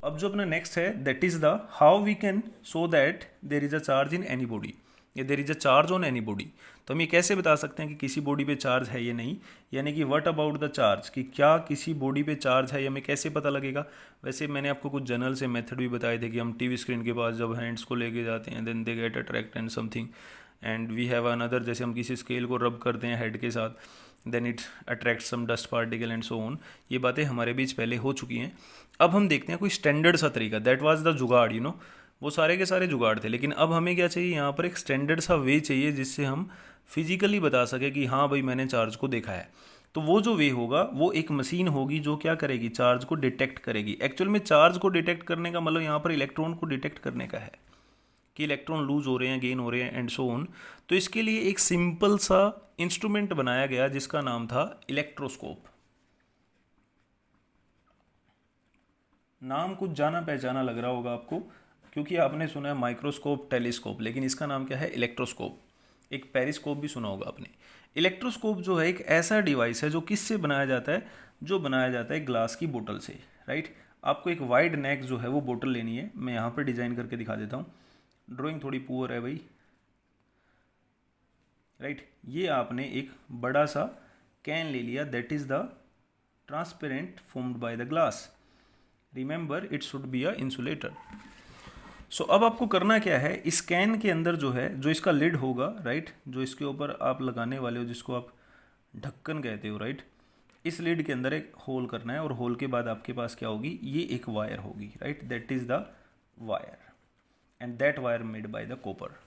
अब जो अपना नेक्स्ट है that is the how we can show that there is a charge in any body या there is a charge on any body. तो हम ये कैसे बता सकते हैं कि किसी बॉडी पे चार्ज है या नहीं, यानी कि व्हाट अबाउट द चार्ज, कि क्या किसी बॉडी पे चार्ज है या हमें कैसे पता लगेगा। वैसे मैंने आपको कुछ जनरल से मेथड भी बताए थे कि हम टीवी स्क्रीन के पास जब हैंड्स को लेके जाते हैं then they get attract and something and we have another, जैसे हम किसी स्केल को रब करते हैं हेड के साथ then it attract some dust particle and so on. ये बातें हमारे बीच पहले हो चुकी हैं। अब हम देखते हैं कोई स्टैंडर्ड सा तरीका, दैट वाज द जुगाड़, वो सारे के सारे जुगाड़ थे, लेकिन अब हमें क्या चाहिए, यहाँ पर एक स्टैंडर्ड सा वे चाहिए जिससे हम फिजिकली बता सके कि हाँ भाई मैंने चार्ज को देखा है। तो वो जो वे होगा वो एक मशीन होगी जो क्या करेगी, चार्ज को डिटेक्ट करेगी। एक्चुअल में चार्ज को डिटेक्ट करने का मतलब यहाँ पर इलेक्ट्रॉन को डिटेक्ट करने का है कि इलेक्ट्रॉन लूज हो रहे हैं, गेन हो रहे हैं एंड सो ऑन। तो इसके लिए एक सिंपल सा इंस्ट्रूमेंट बनाया गया जिसका नाम था इलेक्ट्रोस्कोप। नाम कुछ जाना पहचाना लग रहा होगा आपको, क्योंकि आपने सुना है माइक्रोस्कोप, टेलीस्कोप, लेकिन इसका नाम क्या है, इलेक्ट्रोस्कोप। एक पेरिस्कोप भी सुना होगा आपने। इलेक्ट्रोस्कोप जो है एक ऐसा डिवाइस है जो किससे बनाया जाता है, जो बनाया जाता है ग्लास की बोतल से, राइट। आपको एक वाइड नेक जो है वो बोतल लेनी है, मैं यहाँ पर डिजाइन करके दिखा देता हूँ, ड्राइंग थोड़ी पुअर है भाई, राइट। ये आपने एक बड़ा सा कैन ले लिया, that is the transparent formed by the glass, remember it should be a insulator. So अब आपको करना क्या है, इस कैन के अंदर जो है, जो इसका लिड होगा, राइट, जो इसके ऊपर आप लगाने वाले हो जिसको आप ढक्कन कहते हो, राइट, इस लिड के अंदर एक होल करना है और होल के बाद आपके पास क्या होगी, ये एक वायर होगी, right, that is the wire and that wire made by the copper.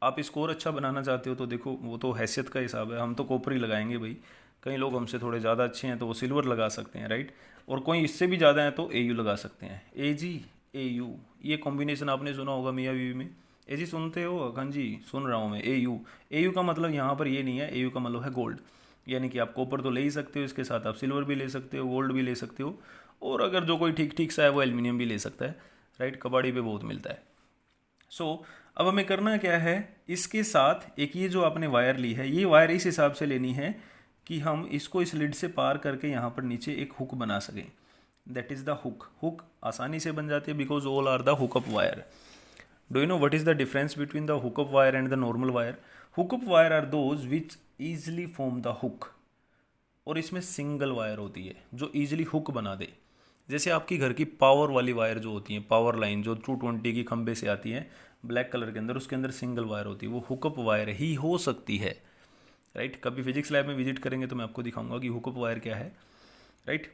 आप इसको और अच्छा बनाना चाहते हो तो देखो वो तो हैसियत का हिसाब है, हम तो कॉपर ही लगाएंगे भाई। कई लोग हमसे थोड़े ज़्यादा अच्छे हैं तो वो सिल्वर लगा सकते हैं, राइट, और कोई इससे भी ज़्यादा है तो एयू लगा सकते हैं, एजी एयू। ये कॉम्बिनेशन आपने सुना होगा मियाँ बीवी में, एजी सुनते हो, हाँ जी सुन रहा हूँ मैं, एयू। एयू का मतलब यहाँ पर ये नहीं है, एयू का मतलब है गोल्ड, यानी कि आप कॉपर तो ले ही सकते हो, इसके साथ आप सिल्वर भी ले सकते हो, गोल्ड भी ले सकते हो, और अगर जो कोई ठीक ठीक सा है वो एल्यूमिनियम भी ले सकता है, राइट, कबाड़ी पे बहुत मिलता है। सो अब हमें करना क्या है, इसके साथ एक ये जो आपने वायर ली है, ये वायर इस हिसाब से लेनी है कि हम इसको इस लिड से पार करके यहाँ पर नीचे एक हुक बना सकें, that is the hook. Hook आसानी से बन जाती है because all are the hookup wire. Do you know what is the difference between the hookup wire and the normal wire? Hookup wire are those which easily form the hook, और इसमें single wire होती है जो easily hook बना दे। जैसे आपकी घर की पावर वाली वायर जो होती है, पावर लाइन जो 220 की खंबे से आती है ब्लैक कलर के अंदर, उसके अंदर सिंगल वायर होती है, वो हुकअप वायर ही हो सकती है, राइट। कभी फिजिक्स लैब में विजिट करेंगे तो मैं आपको दिखाऊंगा कि हुकअप वायर क्या है, राइट।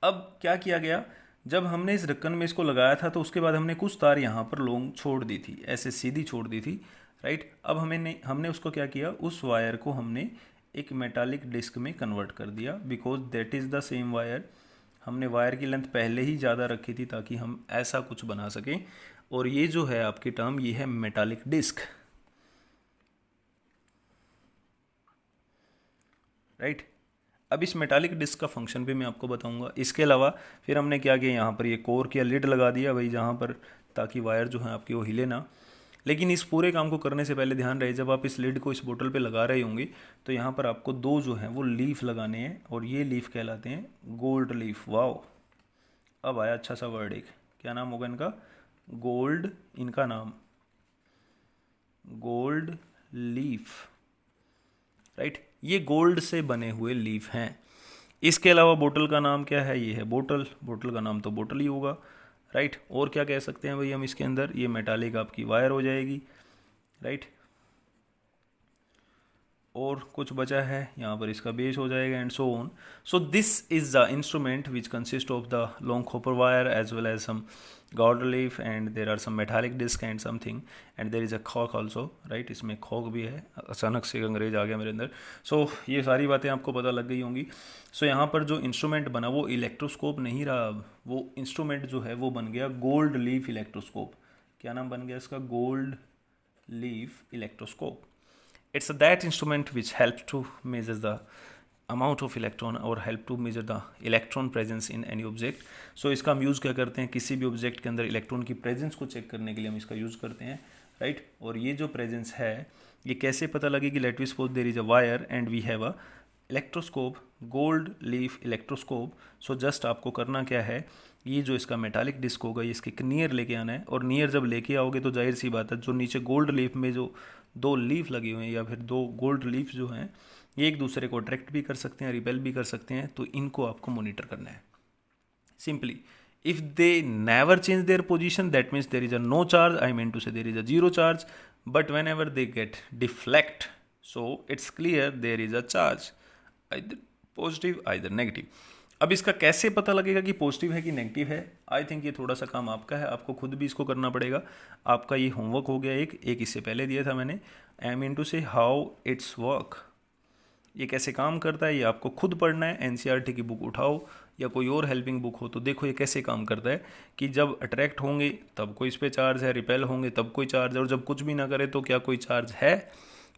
अब क्या किया गया, जब हमने इस ढक्कन में इसको लगाया था तो उसके बाद हमने कुछ तार यहाँ पर लॉन्ग छोड़ दी थी, ऐसे सीधी छोड़ दी थी, राइट। अब हमने उसको क्या किया, उस वायर को हमने एक मेटालिक डिस्क में कन्वर्ट कर दिया, because that is the same wire. हमने वायर की लेंथ पहले ही ज़्यादा रखी थी ताकि हम ऐसा कुछ बना सकें, और ये जो है आपकी टर्म, ये है मेटालिक डिस्क, राइट। अब इस मेटालिक डिस्क का फंक्शन भी मैं आपको बताऊंगा। इसके अलावा फिर हमने क्या किया, यहाँ पर ये कोर किया, लिड लगा दिया भाई जहाँ पर, ताकि वायर जो है आपकी वो हिले ना। लेकिन इस पूरे काम को करने से पहले ध्यान रहे, जब आप इस लिड को इस बोतल पे लगा रहे होंगे तो यहाँ पर आपको दो जो हैं वो लीफ लगाने हैं, और ये लीफ कहलाते हैं गोल्ड लीफ। वाओ, अब आया अच्छा सा वर्ड एक, क्या नाम होगा इनका, गोल्ड, इनका नाम गोल्ड लीफ, राइट। ये गोल्ड से बने हुए लीफ हैं। इसके अलावा बोतल का नाम क्या है, ये है बोतल, बोतल का नाम तो बोतल ही होगा, राइट। और क्या कह सकते हैं भाई हम इसके अंदर, ये मेटालिक आपकी वायर हो जाएगी, राइट। और कुछ बचा है यहाँ पर, इसका बेस हो जाएगा and so on. So this is the instrument which consist of the long copper wire as well as some gold leaf and there are some metallic disc and something and there is a cork also, right। इसमें खोक भी है, अचानक से अंग्रेज आ गया मेरे अंदर। सो ये सारी बातें आपको पता लग गई होंगी। सो यहाँ पर जो इंस्ट्रूमेंट बना वो इलेक्ट्रोस्कोप नहीं रहा, अब वो इंस्ट्रूमेंट जो है वो बन गया गोल्ड लीफ इलेक्ट्रोस्कोप। क्या नाम बन गया इसका, gold leaf electroscope. It's that instrument which helps to measure the amount of electron or help to measure the electron presence in any object. So इसका हम यूज़ क्या करते हैं, किसी भी ऑब्जेक्ट के अंदर इलेक्ट्रॉन की प्रेजेंस को चेक करने के लिए हम इसका यूज़ करते हैं, राइट। और ये जो प्रेजेंस है ये कैसे पता लगेगी, let we suppose there is a wire and we have a electroscope, gold leaf electroscope. So just आपको करना क्या है, ये जो इसका मेटालिक डिस्क होगा ये इसके नियर लेके आना है, और नियर जब लेके आओगे तो जाहिर सी बात है जो नीचे गोल्ड लीफ में जो 2 लीफ लगे हुए हैं या फिर 2 गोल्ड लीफ जो हैं ये एक दूसरे को अट्रैक्ट भी कर सकते हैं, रिपेल भी कर सकते हैं, तो इनको आपको मॉनिटर करना है simply. If they never change their position, that means there is a no charge. I mean to say there is a zero charge. But whenever they get deflect, so it's clear there is a charge, either positive, either negative. अब इसका कैसे पता लगेगा कि positive है कि negative है? I think ये थोड़ा सा काम आपका है, आपको खुद भी इसको करना पड़ेगा. आपका ये होमवर्क हो गया. एक इससे पहले दिया था मैंने. आई मीन टू से हाउ इट्स वर्क, ये कैसे काम करता है ये आपको खुद पढ़ना है. एनसीईआरटी की बुक उठाओ या कोई और हेल्पिंग बुक हो तो देखो ये कैसे काम करता है कि जब अट्रैक्ट होंगे तब कोई इस पर चार्ज है, रिपेल होंगे तब कोई चार्ज है, और जब कुछ भी ना करे तो क्या कोई चार्ज है.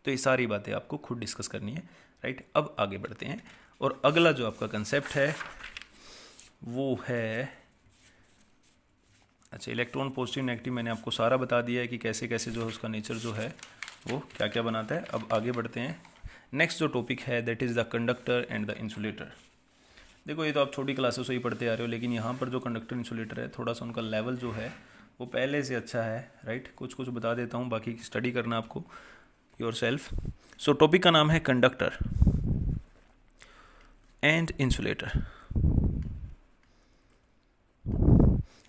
तो ये सारी बातें आपको खुद डिस्कस करनी है. राइट, अब आगे बढ़ते हैं. और अगला जो आपका कंसेप्ट है वो है, अच्छा, इलेक्ट्रॉन पॉजिटिव नेगेटिव मैंने आपको सारा बता दिया है कि कैसे कैसे जो है उसका नेचर जो है वो क्या क्या बनाता है. अब आगे बढ़ते हैं. नेक्स्ट जो टॉपिक है that is the conductor and the insulator. देखो ये तो आप छोटी क्लासेस से ही पढ़ते आ रहे हो, लेकिन यहाँ पर जो कंडक्टर इंसुलेटर है थोड़ा सा उनका लेवल जो है वो पहले से अच्छा है. राइट, कुछ कुछ बता देता हूँ, बाकी स्टडी करना आपको योर सेल्फ. सो टॉपिक का नाम है कंडक्टर एंड इंसुलेटर.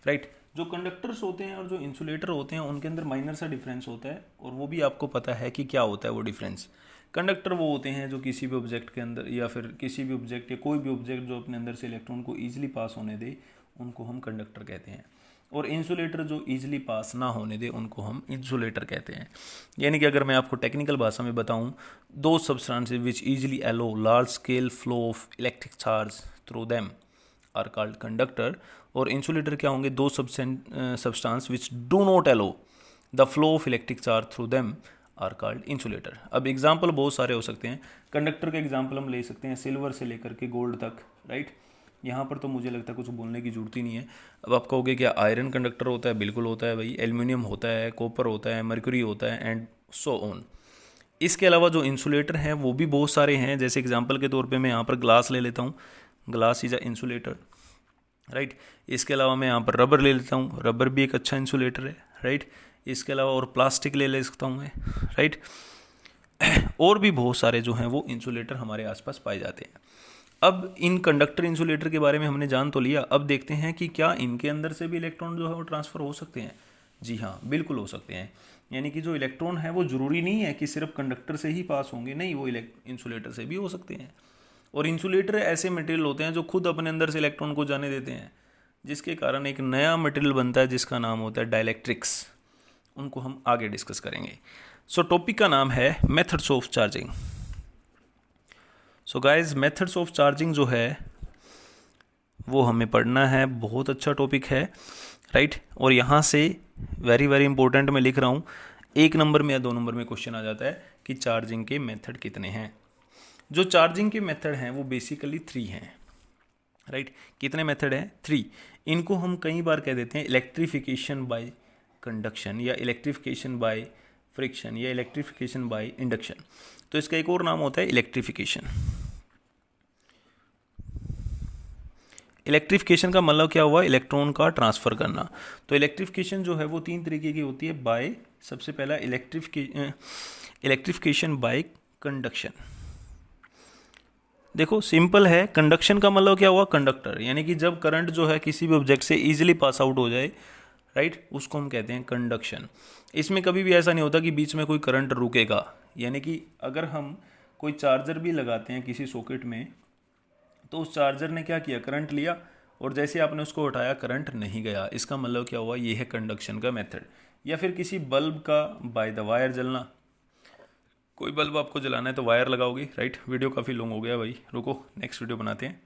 राइट, जो कंडक्टर्स होते हैं और जो इंसुलेटर होते हैं उनके अंदर माइनर सा डिफरेंस होता है, और वो भी आपको पता है कि क्या होता है वो डिफरेंस. कंडक्टर वो होते हैं जो किसी भी ऑब्जेक्ट के अंदर या फिर किसी भी ऑब्जेक्ट या कोई भी ऑब्जेक्ट जो अपने अंदर से इलेक्ट्रॉन को ईजिली पास होने दे उनको हम कंडक्टर कहते हैं. और इंसुलेटर जो ईजिली पास ना होने दे उनको हम इंसुलेटर कहते हैं. यानी कि अगर मैं आपको टेक्निकल भाषा में बताऊं, दो substances which easily allow large scale flow of electric charge through them are called conductor. और इंसुलेटर क्या होंगे? दो substance which do not allow the flow of electric charge through them are called insulator. अब example बहुत सारे हो सकते हैं. कंडक्टर के एग्जाम्पल हम ले सकते हैं सिल्वर से लेकर के गोल्ड तक. राइट, यहाँ पर तो मुझे लगता है कुछ बोलने की जरूरत ही नहीं है. अब आप कहोगे क्या आयरन कंडक्टर होता है? बिल्कुल होता है भाई. एल्यूमिनियम होता है, कॉपर होता है, मर्क्यूरी होता है एंड सो ऑन. इसके अलावा जो इंसुलेटर हैं वो भी बहुत सारे हैं. जैसे एग्जाम्पल के तौर पे मैं यहाँ पर ग्लास ले लेता हूँ. Glass is a insulator. Right, इसके अलावा मैं यहाँ पर रबर ले लेता हूँ. रबर भी एक अच्छा इंसुलेटर है. राइट, इसके अलावा और प्लास्टिक ले सकता हूँ मैं. राइट, और भी बहुत सारे जो हैं वो इंसुलेटर हमारे आसपास पाए जाते हैं. अब इन कंडक्टर इंसुलेटर के बारे में हमने जान तो लिया. अब देखते हैं कि क्या इनके अंदर से भी इलेक्ट्रॉन जो है वो ट्रांसफ़र हो सकते हैं. जी हाँ, बिल्कुल हो सकते हैं. यानी कि जो इलेक्ट्रॉन है वो ज़रूरी नहीं है कि सिर्फ कंडक्टर से ही पास होंगे. नहीं, वो इंसुलेटर से भी हो सकते हैं. और इंसुलेटर ऐसे मटेरियल होते हैं जो खुद अपने अंदर से इलेक्ट्रॉन को जाने देते हैं, जिसके कारण एक नया मटेरियल बनता है जिसका नाम होता है डाइलेक्ट्रिक्स. उनको हम आगे डिस्कस करेंगे. सो टॉपिक का नाम है methods of charging. So guys, methods of charging जो है वो हमें पढ़ना है. बहुत अच्छा टॉपिक है. राइट, और यहाँ से वेरी वेरी इंपॉर्टेंट मैं लिख रहा हूँ, 1 नंबर में या 2 नंबर में क्वेश्चन आ जाता है कि चार्जिंग के मेथड कितने हैं. जो चार्जिंग के मेथड हैं वो बेसिकली 3 हैं. राइट, कितने मेथड हैं? 3. इनको हम कई बार कह देते हैं इलेक्ट्रिफिकेशन बाय कंडक्शन या इलेक्ट्रिफिकेशन बाय फ्रिक्शन या इलेक्ट्रिफिकेशन बाय इंडक्शन. तो इसका एक और नाम होता है इलेक्ट्रिफिकेशन. इलेक्ट्रिफिकेशन का मतलब क्या हुआ? इलेक्ट्रॉन का ट्रांसफ़र करना. तो इलेक्ट्रिफिकेशन जो है वो 3 तरीके की होती है. बाय, सबसे पहला इलेक्ट्रिफिकेशन बाय कंडक्शन. देखो सिंपल है. कंडक्शन का मतलब क्या हुआ? कंडक्टर, यानी कि जब करंट जो है किसी भी ऑब्जेक्ट से इजीली पास आउट हो जाए, राइट, उसको हम कहते हैं कंडक्शन. इसमें कभी भी ऐसा नहीं होता कि बीच में कोई करंट रुकेगा. यानी कि अगर हम कोई चार्जर भी लगाते हैं किसी सॉकेट में, तो उस चार्जर ने क्या किया? करंट लिया, और जैसे आपने उसको उठाया करंट नहीं गया. इसका मतलब क्या हुआ? ये है कंडक्शन का मेथड. या फिर किसी बल्ब का बाय द वायर जलना. कोई बल्ब आपको जलाना है तो वायर लगाओगे. राइट, वीडियो काफ़ी लॉन्ग हो गया भाई, रुको नेक्स्ट वीडियो बनाते हैं.